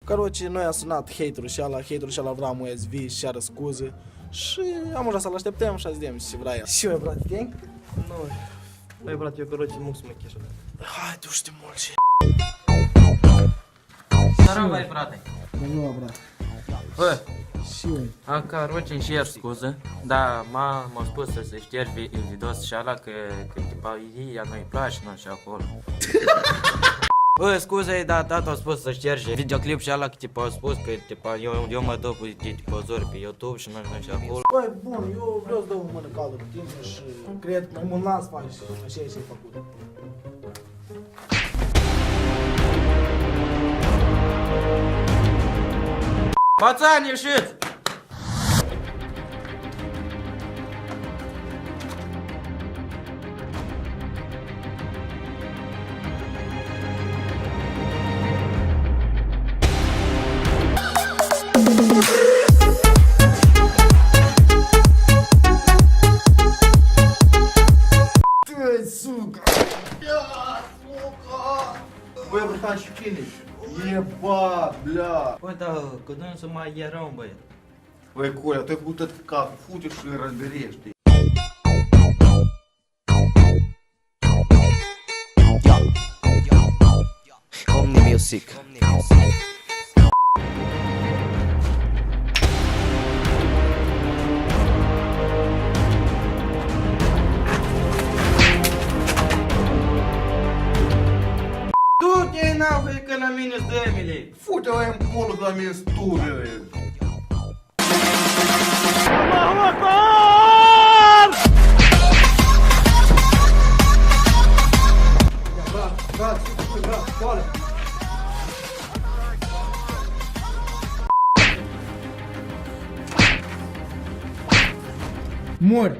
Caroce, noi a sunat haterul și ala vrea mu SV și ceară scuze. Și am ajuns să-l așteptăm și a zidem ce vrea ea. Și eu, brate, gang? Nu, băi, brate, eu caroce nu mă cheșă. Hai, tu știi mult și... Salam, vai, frate. Bună, brate. Bă, Și eu. am caroce îmi cer scuze, dar m-a spus să se ștergi videos și ala că tipa ea nu-i place, nu și acolo. Bă, scuze, dar tata a spus să șterge videoclip și ala că tipa a spus că tipa eu mă duc cu tipozori pe YouTube și nu și acolo. Băi, bun, eu vreau să dau o mână caldă cu tine și cred că mai mult n-ați faci așa ce ai făcut. Пацаны, ieșiți! Ты, сука! Băi, bătan și finish. Eba, bля. Bă, dar că nu să mai e rău, băi. Băi, Коля, tu ai făcut tot cacul, fute și îl răzberești. Omni Music. Du-te nахуй, că la mine dă-mi-le! Fute ăia în pulă de la mine studiile. Mori!